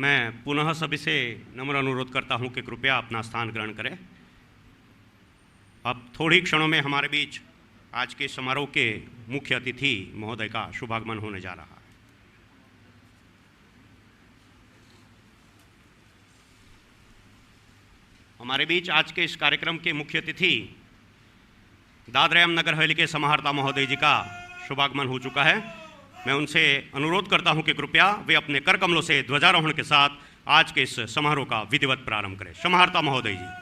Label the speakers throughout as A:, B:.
A: मैं पुनः सभी से नम्र अनुरोध करता हूं कि कृपया अपना स्थान ग्रहण करें। अब थोड़ी क्षणों में हमारे बीच आज के समारोह के मुख्य अतिथि महोदय का शुभागमन होने जा रहा है। हमारे बीच आज के इस कार्यक्रम के मुख्य अतिथि दादरा एवं नगर हवेली के समाहर्ता महोदय जी का शुभागमन हो चुका है। मैं उनसे अनुरोध करता हूं कि कृपया वे अपने कर कमलों से ध्वजारोहण के साथ आज के इस समारोह का विधिवत प्रारंभ करें। समाहर्ता महोदय जी।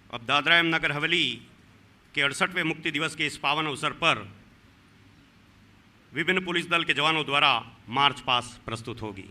A: अब दादरा एवं नगर हवेली के 68वें मुक्ति दिवस के इस पावन अवसर पर विभिन्न पुलिस दल के जवानों द्वारा मार्च पास्ट प्रस्तुत होगी।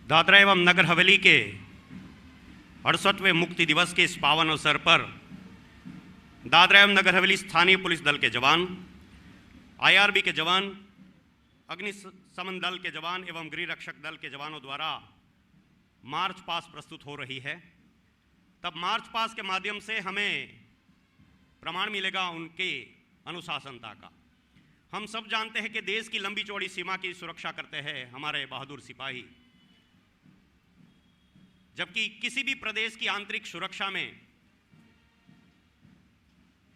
A: दादरा एवं नगर हवेली के 68वें मुक्ति दिवस के इस पावन अवसर पर दादरा एवं नगर हवेली स्थानीय पुलिस दल के जवान, आईआरबी के जवान, अग्निशमन दल के जवान एवं गृह रक्षक दल के जवानों द्वारा मार्च पास्ट प्रस्तुत हो रही है। तब मार्च पास्ट के माध्यम से हमें प्रमाण मिलेगा उनके अनुशासनता का। हम सब जानते हैं कि देश की लंबी चौड़ी सीमा की सुरक्षा करते हैं हमारे बहादुर सिपाही, जबकि किसी भी प्रदेश की आंतरिक सुरक्षा में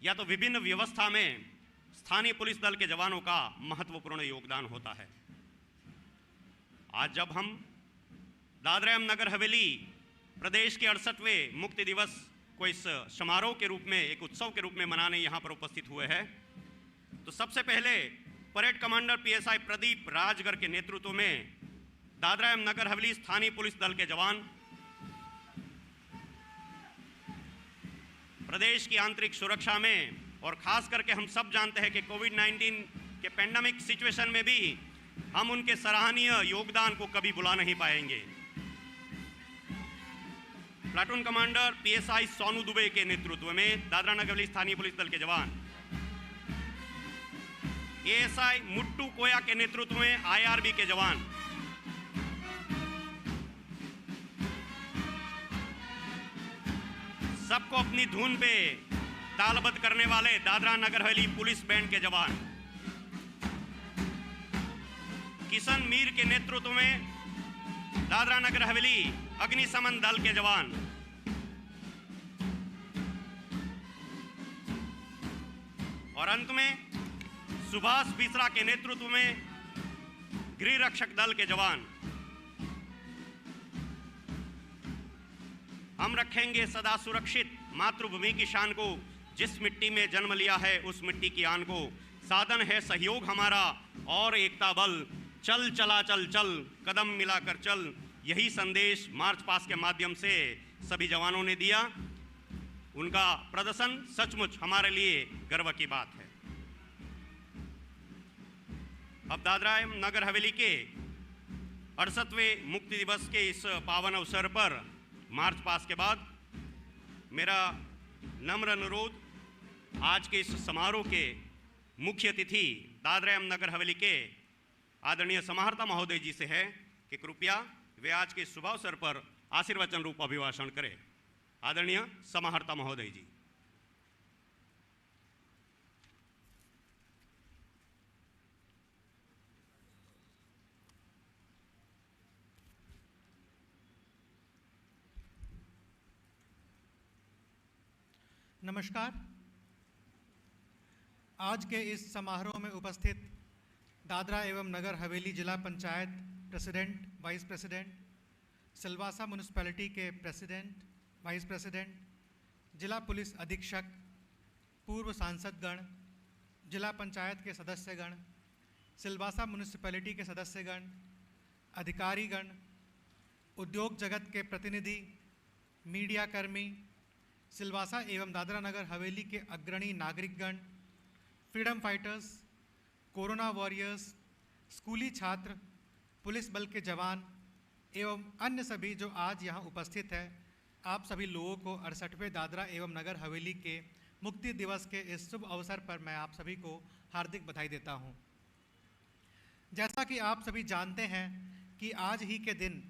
A: या तो विभिन्न व्यवस्था में स्थानीय पुलिस दल के जवानों का महत्वपूर्ण योगदान होता है। आज जब हम दादरा एवं नगर हवेली प्रदेश के 68वें मुक्ति दिवस को इस समारोह के रूप में, एक उत्सव के रूप में मनाने यहाँ पर उपस्थित हुए हैं, तो सबसे पहले parade commander PSI Pradeep Rajgar के नेतृत्व में दादरा एवं नगर हवेली स्थानीय पुलिस दल के जवान प्रदेश की आंतरिक सुरक्षा में, और खास करके हम सब जानते हैं कि कोविड-19 कि पैंडेमिक सिचुएशन में भी हम उनके सराहनीय योगदान को कभी भुला नहीं पाएंगे। Platoon commander PSI Sonu Dubey के नेतृत्व में दादरा नगर हवेली स्थानीय पुलिस दल के जवान, एएसआई मुट्टू कोया के नेतृत्व में आईआरबी के जवान, सबको अपनी धुन पे तालबद्ध करने वाले दादरा नगर हवेली पुलिस बैंड के जवान, किशन मीर के नेतृत्व में दादरा नगर हवेली अग्निशमन दल के जवान, और अंत में सुभाष बिसरा के नेतृत्व में गृह रक्षक दल के जवान। हम रखेंगे सदा सुरक्षित मातृभूमि की शान को, जिस मिट्टी में जन्म लिया है उस मिट्टी की आन को। साधन है सहयोग हमारा और एकता बल, चल चला चल चल कदम मिलाकर चल। यही संदेश मार्च पास्ट के माध्यम से सभी जवानों ने दिया। उनका प्रदर्शन सचमुच हमारे लिए गर्व की बात है। अब दादरा नगर हवेली के 68वें मुक्ति दिवस के इस पावन अवसर पर मार्च पास्ट के बाद मेरा नम्र अनुरोध आज के इस समारोह के मुख्य अतिथि दादरा नगर हवेली के आदरणीय समाहर्ता महोदय जी से है कि कृपया वे आज के शुभ अवसर पर आशीर्वचन रूप अभिभाषण करें। आदरणीय समाहर्ता महोदय जी।
B: नमस्कार। आज के इस समारोह में उपस्थित दादरा एवं नगर हवेली जिला panchayat president, vice president, Silvassa municipality के प्रेसिडेंट, वाइस प्रेसिडेंट, जिला पुलिस अधीक्षक, पूर्व सांसदगण, जिला पंचायत के सदस्यगण, सिलवासा म्यूनिसिपैलिटी के सदस्यगण, अधिकारीगण, उद्योग जगत के प्रतिनिधि, मीडिया कर्मी, सिलवासा एवं दादरा नगर हवेली के अग्रणी नागरिकगण, फ्रीडम फाइटर्स, कोरोना वॉरियर्स, स्कूली छात्र, पुलिस बल के जवान एवं अन्य सभी जो आज यहाँ उपस्थित हैं, आप सभी लोगों को 68वें दादरा एवं नगर हवेली के मुक्ति दिवस के इस शुभ अवसर पर मैं आप सभी को हार्दिक बधाई देता हूँ। जैसा कि आप सभी जानते हैं कि आज ही के दिन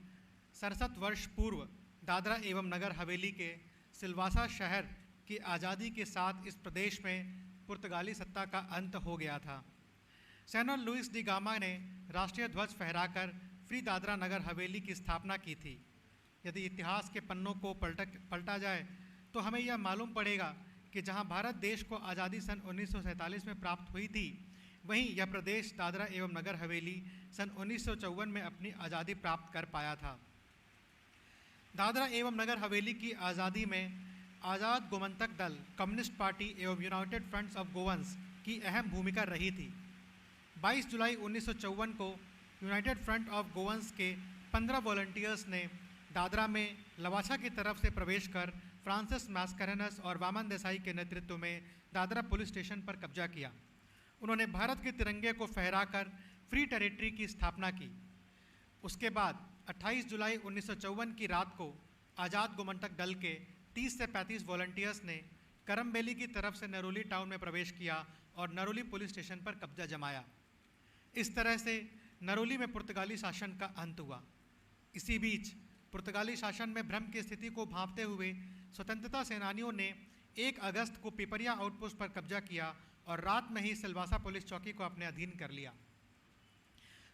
B: 67 वर्ष पूर्व दादरा एवं नगर हवेली के सिलवासा शहर की आज़ादी के साथ इस प्रदेश में पुर्तगाली सत्ता का अंत हो गया था। सेनोर लुइस डी गामा ने राष्ट्रीय ध्वज फहराकर फ्री दादरा नगर हवेली की स्थापना की थी। यदि इतिहास के पन्नों को पलटा जाए तो हमें यह मालूम पड़ेगा कि जहां भारत देश को आज़ादी सन 1947 में प्राप्त हुई थी, वहीं यह प्रदेश दादरा एवं नगर हवेली सन 1954 में अपनी आज़ादी प्राप्त कर पाया था। दादरा एवं नगर हवेली की आज़ादी में आज़ाद गोमंतक दल, कम्युनिस्ट पार्टी एवं यूनाइटेड फ्रंट्स ऑफ गोवंस की अहम भूमिका रही थी। 22 जुलाई 1954 को यूनाइटेड फ्रंट ऑफ गोवंस के 15 वॉलंटियर्स ने दादरा में लवाछा की तरफ से प्रवेश कर फ्रांसिस मैस्करेनस और वामन देसाई के नेतृत्व में दादरा पुलिस स्टेशन पर कब्जा किया। उन्होंने भारत के तिरंगे को फहराकर फ्री टेरिटरी की स्थापना की। उसके बाद 28 जुलाई 1954 की रात को आज़ाद गोमंतक दल के 30 से 35 वॉलंटियर्स ने करमबेली की तरफ से नरोली टाउन में प्रवेश किया और नरोली पुलिस स्टेशन पर कब्जा जमाया। इस तरह से नरोली में पुर्तगाली शासन का अंत हुआ। इसी बीच पुर्तगाली शासन में भ्रम की स्थिति को भांपते हुए स्वतंत्रता सेनानियों ने 1 अगस्त को पिपरिया आउटपोस्ट पर कब्जा किया और रात में ही सिलवासा पुलिस चौकी को अपने अधीन कर लिया।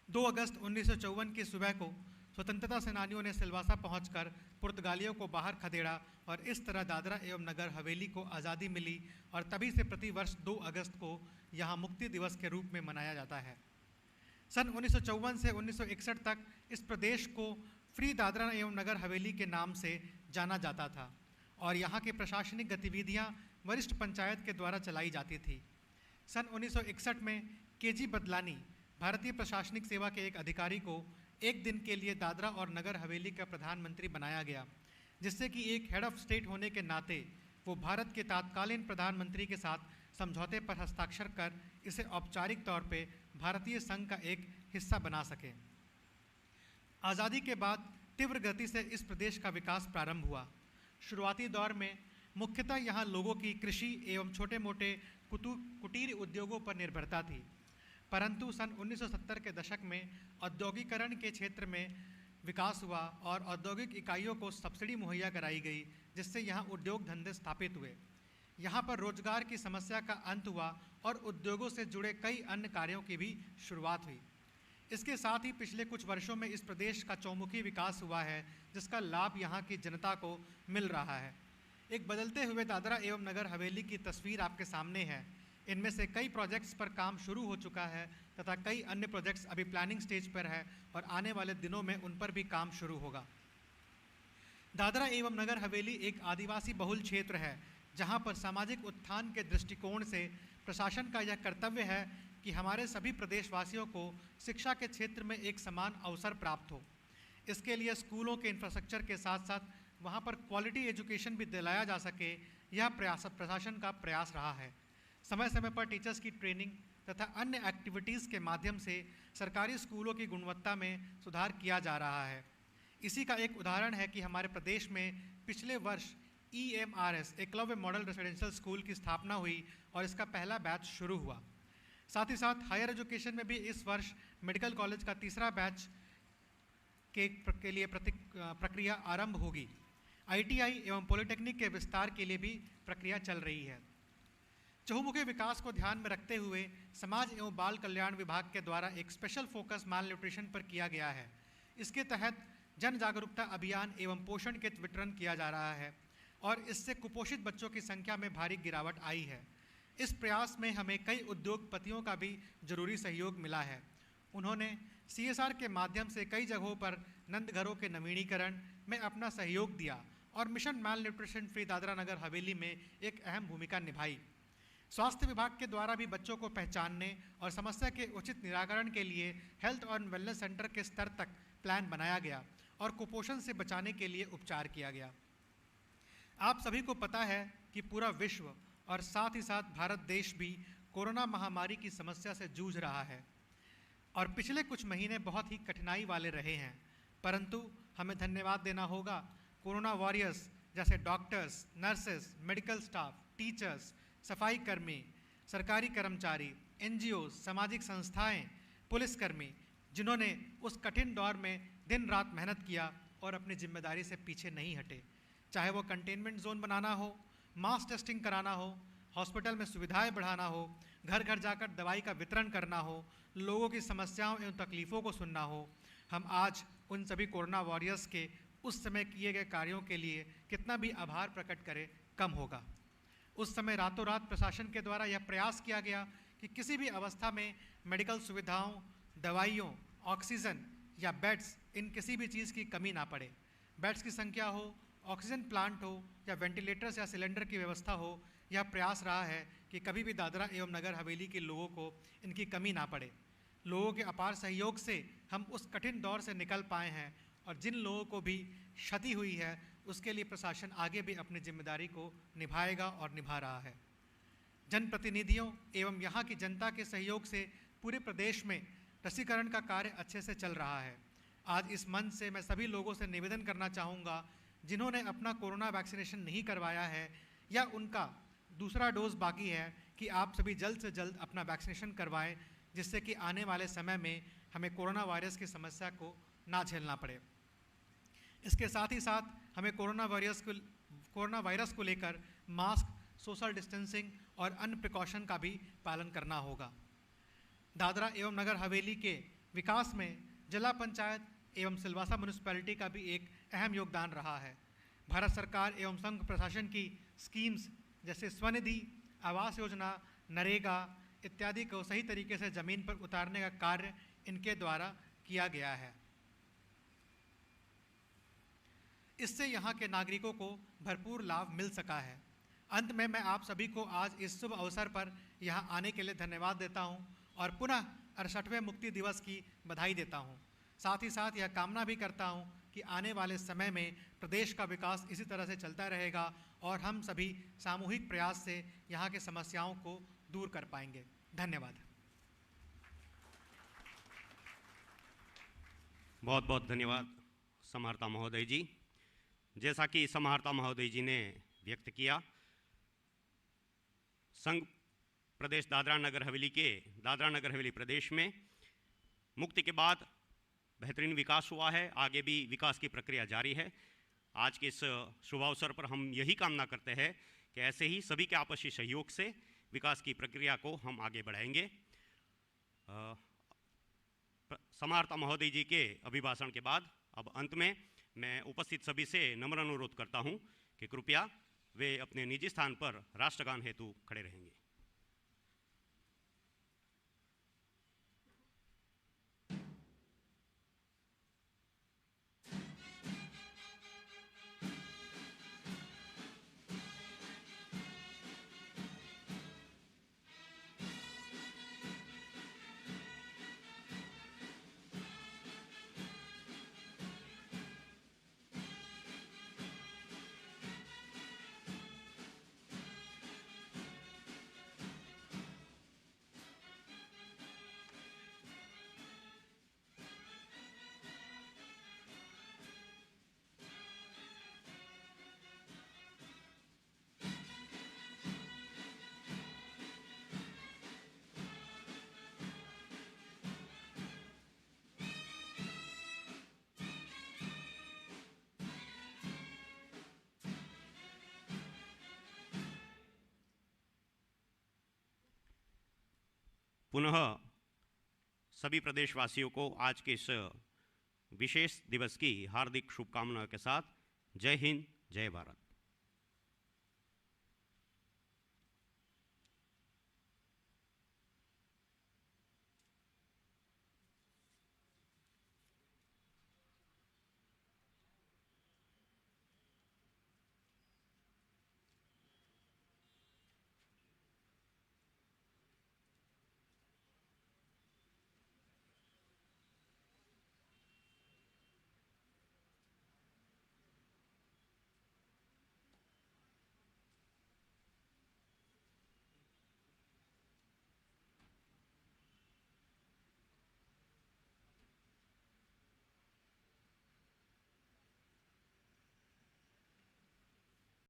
B: 2 अगस्त 1954 की सुबह को स्वतंत्रता सेनानियों ने सिलवासा पहुंचकर पुर्तगालियों को बाहर खदेड़ा और इस तरह दादरा एवं नगर हवेली को आज़ादी मिली और तभी से प्रतिवर्ष 2 अगस्त को यहाँ मुक्ति दिवस के रूप में मनाया जाता है। सन 1954 से 1961 तक इस प्रदेश को फ्री दादरा एवं नगर हवेली के नाम से जाना जाता था और यहाँ की प्रशासनिक गतिविधियाँ वरिष्ठ पंचायत के द्वारा चलाई जाती थी। सन 1961 में केजी बदलानी भारतीय प्रशासनिक सेवा के एक अधिकारी को 1 दिन के लिए दादरा और नगर हवेली का प्रधानमंत्री बनाया गया, जिससे कि एक हेड ऑफ स्टेट होने के नाते वो भारत के तत्कालीन प्रधानमंत्री के साथ समझौते पर हस्ताक्षर कर इसे औपचारिक तौर पे भारतीय संघ का एक हिस्सा बना सके। आज़ादी के बाद तीव्र गति से इस प्रदेश का विकास प्रारंभ हुआ। शुरुआती दौर में मुख्यतः यहाँ लोगों की कृषि एवं छोटे मोटे कुटीर उद्योगों पर निर्भरता थी, परंतु सन 1970 के दशक में औद्योगिकरण के क्षेत्र में विकास हुआ और औद्योगिक इकाइयों को सब्सिडी मुहैया कराई गई, जिससे यहाँ उद्योग धंधे स्थापित हुए। यहाँ पर रोजगार की समस्या का अंत हुआ और उद्योगों से जुड़े कई अन्य कार्यों की भी शुरुआत हुई। इसके साथ ही पिछले कुछ वर्षों में इस प्रदेश का चौमुखी विकास हुआ है, जिसका लाभ यहाँ की जनता को मिल रहा है। एक बदलते हुए दादरा एवं नगर हवेली की तस्वीर आपके सामने है। इनमें से कई प्रोजेक्ट्स पर काम शुरू हो चुका है तथा कई अन्य प्रोजेक्ट्स अभी प्लानिंग स्टेज पर है और आने वाले दिनों में उन पर भी काम शुरू होगा। दादरा एवं नगर हवेली एक आदिवासी बहुल क्षेत्र है, जहां पर सामाजिक उत्थान के दृष्टिकोण से प्रशासन का यह कर्तव्य है कि हमारे सभी प्रदेशवासियों को शिक्षा के क्षेत्र में एक समान अवसर प्राप्त हो। इसके लिए स्कूलों के इंफ्रास्ट्रक्चर के साथ साथ वहां पर क्वालिटी एजुकेशन भी दिलाया जा सके, यह प्रशासन का प्रयास रहा है। समय समय पर टीचर्स की ट्रेनिंग तथा अन्य एक्टिविटीज़ के माध्यम से सरकारी स्कूलों की गुणवत्ता में सुधार किया जा रहा है। इसी का एक उदाहरण है कि हमारे प्रदेश में पिछले वर्ष EMRS Eklavya model residential school की स्थापना हुई और इसका पहला बैच शुरू हुआ। साथ ही साथ हायर एजुकेशन में भी इस वर्ष मेडिकल कॉलेज का तीसरा बैच के लिए प्रक्रिया आरंभ होगी। ITI एवं पॉलिटेक्निक के विस्तार के लिए भी प्रक्रिया चल रही है। चहुमुखी विकास को ध्यान में रखते हुए समाज एवं बाल कल्याण विभाग के द्वारा एक स्पेशल फोकस माल न्यूट्रिशन पर किया गया है। इसके तहत जन जागरूकता अभियान एवं पोषण किट वितरण किया जा रहा है और इससे कुपोषित बच्चों की संख्या में भारी गिरावट आई है। इस प्रयास में हमें कई उद्योगपतियों का भी जरूरी सहयोग मिला है। उन्होंने CSR के माध्यम से कई जगहों पर नंद घरों के नवीनीकरण में अपना सहयोग दिया और मिशन माल न्यूट्रिशन फ्री दादरा नगर हवेली में एक अहम भूमिका निभाई। स्वास्थ्य विभाग के द्वारा भी बच्चों को पहचानने और समस्या के उचित निराकरण के लिए हेल्थ और वेलनेस सेंटर के स्तर तक प्लान बनाया गया और कुपोषण से बचाने के लिए उपचार किया गया। आप सभी को पता है कि पूरा विश्व और साथ ही साथ भारत देश भी कोरोना महामारी की समस्या से जूझ रहा है और पिछले कुछ महीने बहुत ही कठिनाई वाले रहे हैं, परंतु हमें धन्यवाद देना होगा कोरोना वॉरियर्स जैसे doctors, nurses, medical staff, teachers, सफाई कर्मी, सरकारी कर्मचारी, NGOs, सामाजिक संस्थाएं, पुलिसकर्मी, जिन्होंने उस कठिन दौर में दिन रात मेहनत किया और अपनी जिम्मेदारी से पीछे नहीं हटे। चाहे वो कंटेनमेंट जोन बनाना हो, मास टेस्टिंग कराना हो, हॉस्पिटल में सुविधाएं बढ़ाना हो, घर घर जाकर दवाई का वितरण करना हो, लोगों की समस्याओं एवं तकलीफ़ों को सुनना हो, हम आज उन सभी कोरोना वॉरियर्स के उस समय किए गए कार्यों के लिए कितना भी आभार प्रकट करें कम होगा। उस समय रातों रात प्रशासन के द्वारा यह प्रयास किया गया कि किसी भी अवस्था में मेडिकल सुविधाओं, दवाइयों, ऑक्सीजन या बेड्स, इन किसी भी चीज़ की कमी ना पड़े। बेड्स की संख्या हो, ऑक्सीजन प्लांट हो या वेंटिलेटर्स या सिलेंडर की व्यवस्था हो, यह प्रयास रहा है कि कभी भी दादरा एवं नगर हवेली के लोगों को इनकी कमी ना पड़े। लोगों के अपार सहयोग से हम उस कठिन दौर से निकल पाए हैं और जिन लोगों को भी क्षति हुई है उसके लिए प्रशासन आगे भी अपनी जिम्मेदारी को निभाएगा और निभा रहा है। जनप्रतिनिधियों एवं यहाँ की जनता के सहयोग से पूरे प्रदेश में रसीकरण का कार्य अच्छे से चल रहा है। आज इस मंच से मैं सभी लोगों से निवेदन करना चाहूँगा जिन्होंने अपना कोरोना वैक्सीनेशन नहीं करवाया है या उनका दूसरा डोज बाकी है कि आप सभी जल्द से जल्द अपना वैक्सीनेशन करवाएं, जिससे कि आने वाले समय में हमें कोरोना वायरस की समस्या को ना झेलना पड़े। इसके साथ ही साथ हमें कोरोना वायरस को लेकर मास्क, सोशल डिस्टेंसिंग और अन्य प्रिकॉशन का भी पालन करना होगा। दादरा एवं नगर हवेली के विकास में जिला पंचायत एवं सिलवासा म्यूनिसिपैलिटी का भी एक अहम योगदान रहा है। भारत सरकार एवं संघ प्रशासन की स्कीम्स जैसे स्वनिधि, आवास योजना, नरेगा इत्यादि को सही तरीके से ज़मीन पर उतारने का कार्य इनके द्वारा किया गया है। इससे यहाँ के नागरिकों को भरपूर लाभ मिल सका है। अंत में मैं आप सभी को आज इस शुभ अवसर पर यहाँ आने के लिए धन्यवाद देता हूँ और पुनः 68वें मुक्ति दिवस की बधाई देता हूँ। साथ ही साथ यह कामना भी करता हूँ कि आने वाले समय में प्रदेश का विकास इसी तरह से चलता रहेगा और हम सभी सामूहिक प्रयास से यहाँ की समस्याओं को दूर कर पाएंगे। धन्यवाद।
A: बहुत बहुत धन्यवाद समाहर्ता महोदय जी। जैसा कि समाहर्ता महोदय जी ने व्यक्त किया, संघ प्रदेश दादरा नगर हवेली प्रदेश में मुक्ति के बाद बेहतरीन विकास हुआ है, आगे भी विकास की प्रक्रिया जारी है। आज के इस शुभ अवसर पर हम यही कामना करते हैं कि ऐसे ही सभी के आपसी सहयोग से विकास की प्रक्रिया को हम आगे बढ़ाएंगे। समाहर्ता महोदय जी के अभिभाषण के बाद अब अंत में मैं उपस्थित सभी से नम्र अनुरोध करता हूं कि कृपया वे अपने निजी स्थान पर राष्ट्रगान हेतु खड़े रहेंगे। पुनः सभी प्रदेशवासियों को आज के इस विशेष दिवस की हार्दिक शुभकामनाओं के साथ जय हिंद, जय भारत।